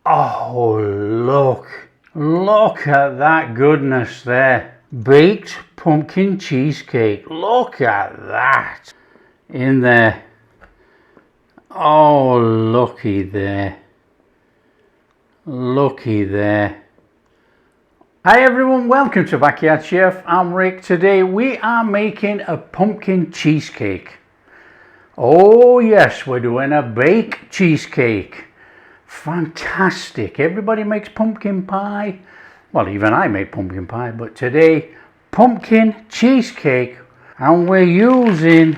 Oh, look at that goodness there. Baked pumpkin cheesecake. Look at that in there. Oh, looky there. Looky there. Hi everyone, welcome to Backyard Chef. I'm Rick. Today we are making a pumpkin cheesecake. Oh yes, we're doing a baked cheesecake. Fantastic. Everybody makes pumpkin pie. Well, even I make pumpkin pie, but today pumpkin cheesecake, and we're using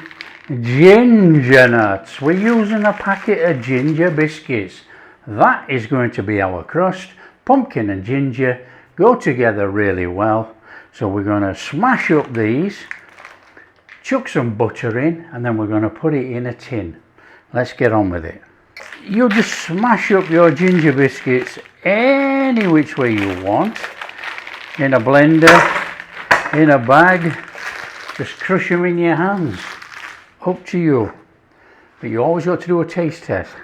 ginger nuts. We're using a packet of ginger biscuits. That is going to be our crust. Pumpkin and ginger go together really well. So we're going to smash up these, chuck some butter in, and then we're going to put it in a tin. Let's get on with it. You just smash up your ginger biscuits any which way you want, in a blender, in a bag, just crush them in your hands, up to you. But you always got to do a taste test.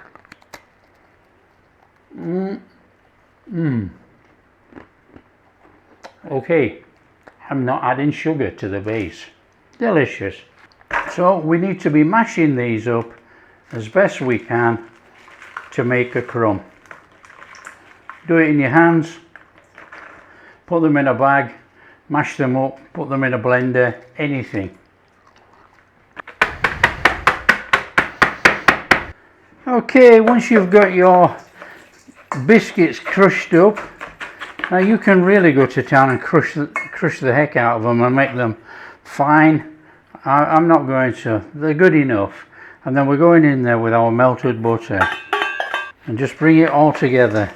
Okay, I'm not adding sugar to the base. Delicious. So we need to be mashing these up as best we can to make a crumb. Do it in your hands, put them in a bag, mash them up, put them in a blender, anything. Okay, once you've got your biscuits crushed up, now you can really go to town and crush the heck out of them and make them fine. I'm not going to, they're good enough. And then we're going in there with our melted butter and just bring it all together.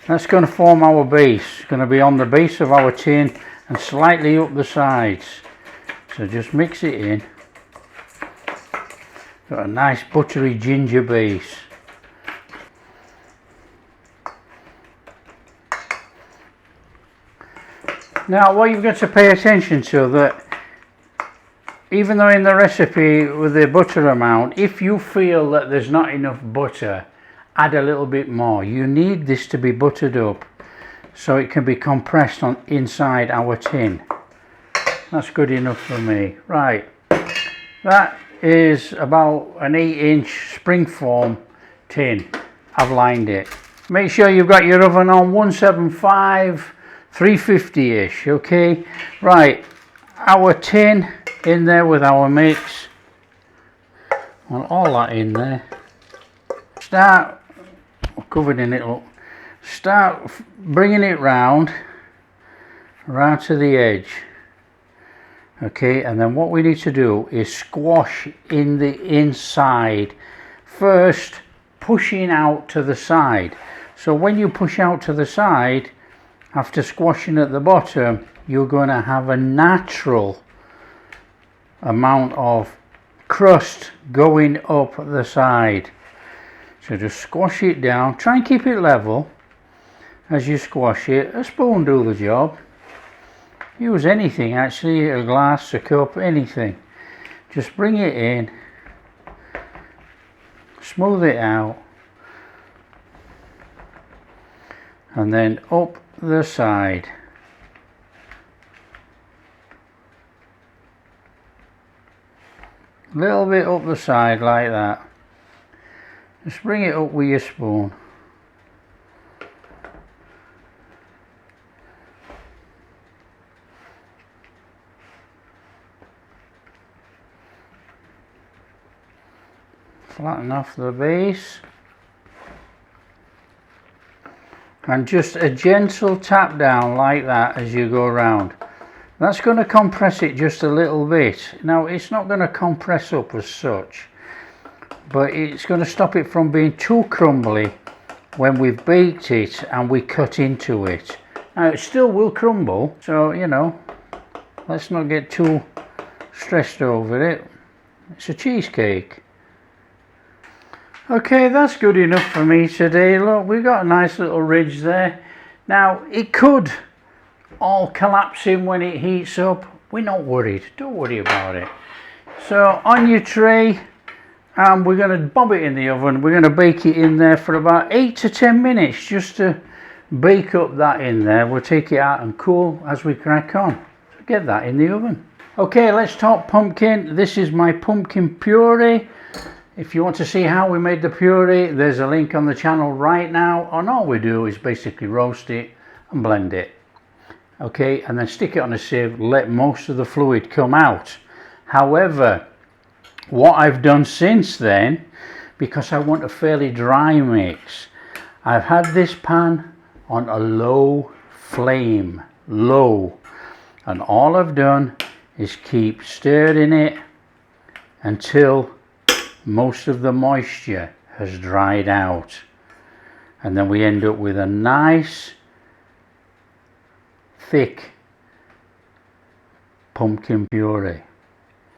That's going to form our base. It's going to be on the base of our tin and slightly up the sides. So just mix it in. Got a nice buttery ginger base. Now what you've got to pay attention to, that even though in the recipe with the butter amount, if you feel that there's not enough butter, add a little bit more. You need this to be buttered up so it can be compressed on inside our tin. That's good enough for me. Right, that is about an 8-inch springform tin. I've lined it. Make sure you've got your oven on 175, 350-ish, okay? Right, our tin in there with our mix. Want all that in there. Start covered in it. Look. Start bringing it round to the edge. Okay, and then what we need to do is squash in the inside. First, pushing out to the side. So when you push out to the side, after squashing at the bottom, you're going to have a natural amount of crust going up the side. So just squash it down. Try and keep it level as you squash it. A spoon do the job. Use anything actually, a glass, a cup, anything. Just bring it in, smooth it out, and then up the side. A little bit up the side like that. Just bring it up with your spoon. Flatten off the base. And just a gentle tap down like that as you go around. That's going to compress it just a little bit. Now it's not going to compress up as such, but it's going to stop it from being too crumbly when we've baked it and we cut into it. Now it still will crumble, so you know, let's not get too stressed over it. It's a cheesecake. Okay, that's good enough for me today. Look, we've got a nice little ridge there. Now it could all collapse in when it heats up. We're not worried, don't worry about it. So on your tray, and we're going to bob it in the oven. We're going to bake it in there for about 8 to 10 minutes just to bake up that in there. We'll take it out and cool as we crack on. So get that in the oven. Okay, let's talk pumpkin. This is my pumpkin puree. If you want to see how we made the puree, there's a link on the channel right now, and all we do is basically roast it and blend it. Okay, and then stick it on a sieve, let most of the fluid come out. However, what I've done since then, because I want a fairly dry mix, I've had this pan on a low flame, low, and all I've done is keep stirring it until most of the moisture has dried out, and then we end up with a nice thick pumpkin puree.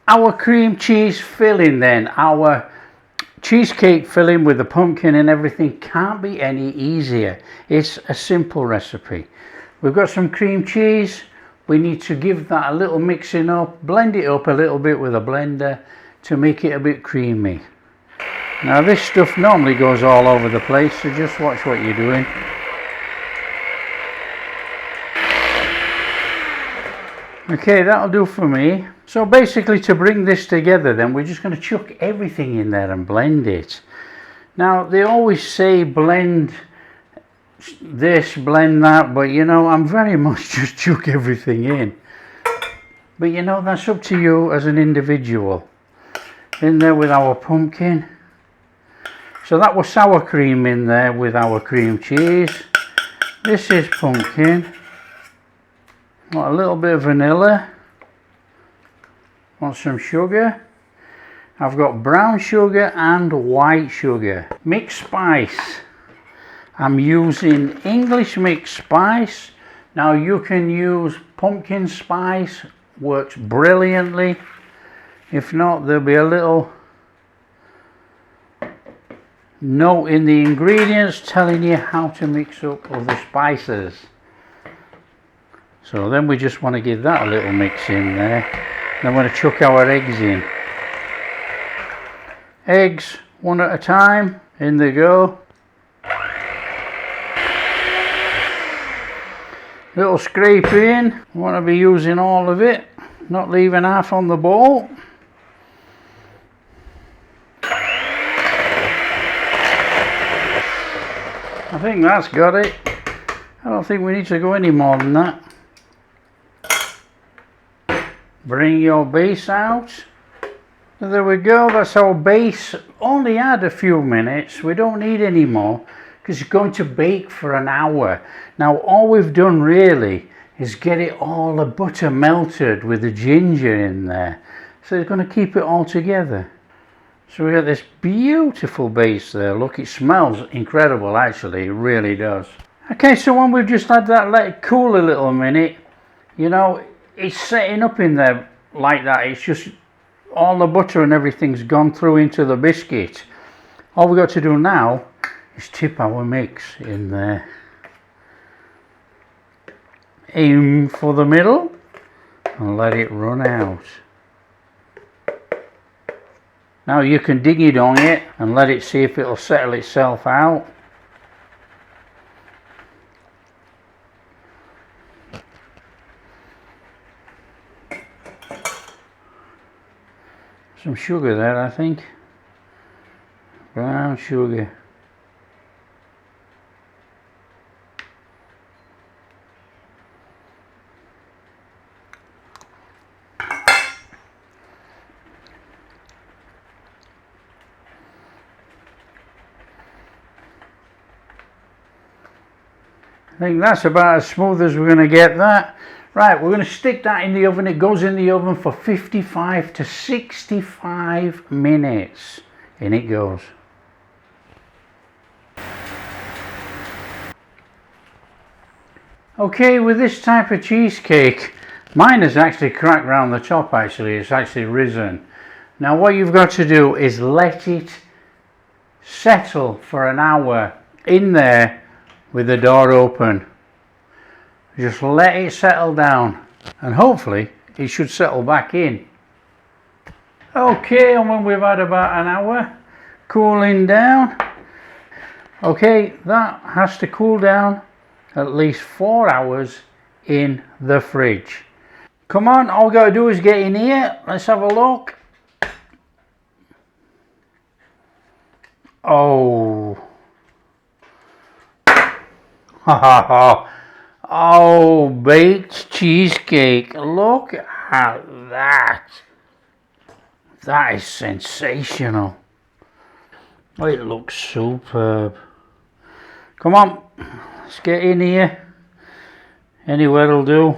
Our cream cheese filling then, our cheesecake filling with the pumpkin and everything, can't be any easier. It's a simple recipe. We've got some cream cheese. We need to give that a little mixing up, blend it up a little bit with a blender to make it a bit creamy. Now this stuff normally goes all over the place, so just watch what you're doing. Okay, that'll do for me. So basically, to bring this together then, we're just going to chuck everything in there and blend it. Now they always say blend this, blend that, but you know, I'm very much just chuck everything in. But you know, that's up to you as an individual. In there with our pumpkin. So that was sour cream in there with our cream cheese. This is pumpkin. Got a little bit of vanilla. Want some sugar. I've got brown sugar and white sugar. Mixed spice. I'm using English mixed spice. Now you can use pumpkin spice. Works brilliantly. If not, there'll be a little note in the ingredients telling you how to mix up other spices. So then we just want to give that a little mix in there. Then we're going to chuck our eggs in. Eggs one at a time, in they go. Little scrape in. We want to be using all of it, not leaving half on the bowl. I think that's got it. I don't think we need to go any more than that. Bring your base out. And there we go, that's our base. Only add a few minutes, we don't need any more because it's going to bake for an hour. Now all we've done really is get it all the butter melted with the ginger in there. So it's going to keep it all together. So we got this beautiful base there. Look, it smells incredible actually, it really does. Okay, so when we've just had that, let it cool a little minute, you know, it's setting up in there like that. It's just all the butter and everything's gone through into the biscuit. All we've got to do now is tip our mix in there. Aim for the middle and let it run out. Now you can dig it on it and let it see if it'll settle itself out. Some sugar there, I think. Brown sugar. I think that's about as smooth as we're going to get that. Right, we're going to stick that in the oven. It goes in the oven for 55 to 65 minutes. In it goes. Okay, with this type of cheesecake, mine has actually cracked round the top actually. It's actually risen. Now what you've got to do is let it settle for an hour in there with the door open. Just let it settle down and hopefully it should settle back in Okay, and when we've had about an hour cooling down, okay, that has to cool down at least 4 hours in the fridge. Come on, all we got to do is get in here. Let's have a look. Oh. Oh, baked cheesecake. Look at that. That is sensational. Oh, it looks superb. Come on, let's get in here. Anywhere will do.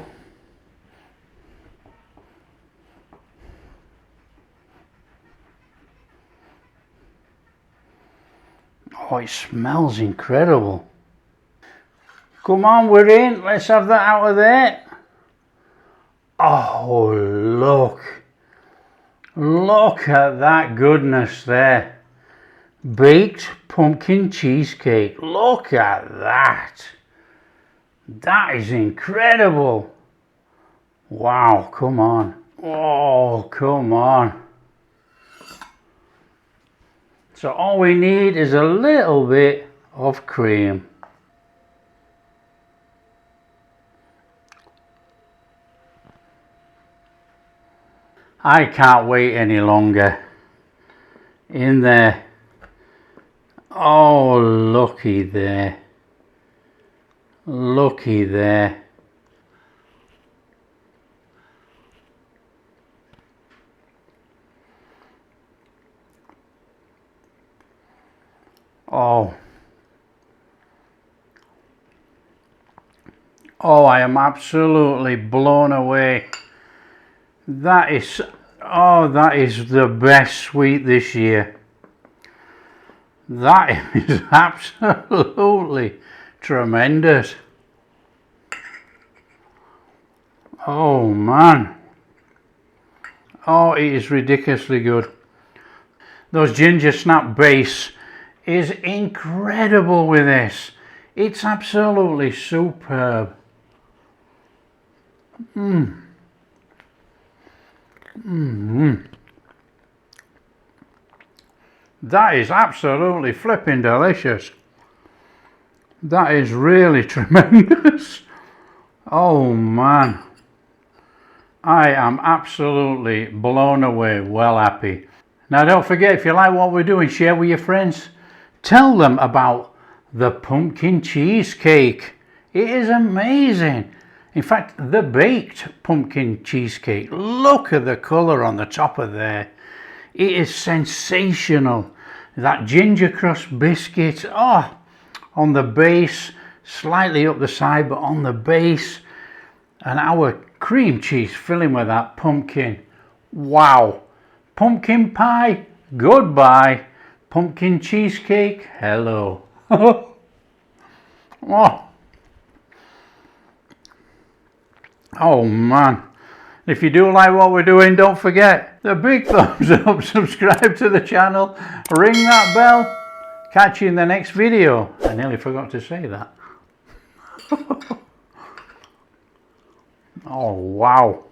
Oh, it smells incredible. Come on, we're in. Let's have that out of there. Oh, look. Look at that goodness there. Baked pumpkin cheesecake. Look at that. That is incredible. Wow, come on. Oh, come on. So all we need is a little bit of cream. I can't wait any longer. In there. Oh, looky there. Looky there. Oh. Oh, I am absolutely blown away. That is, oh, that is the best sweet this year. That is absolutely tremendous. Oh man. Oh, it is ridiculously good. Those ginger snap base is incredible with this. It's absolutely superb. That is absolutely flipping delicious. That is really tremendous. Oh man. I am absolutely blown away, well happy. Now don't forget, if you like what we're doing, share with your friends. Tell them about the pumpkin cheesecake. It is amazing. In fact, the baked pumpkin cheesecake, look at the colour on the top of there. It is sensational. That ginger crust biscuit, oh, on the base, slightly up the side, but on the base. And our cream cheese filling with that pumpkin. Wow. Pumpkin pie, goodbye. Pumpkin cheesecake, hello. Oh. Oh man. If you do like what we're doing, don't forget the big thumbs up, subscribe to the channel, ring that bell. Catch you in the next video. I nearly forgot to say that. Oh wow.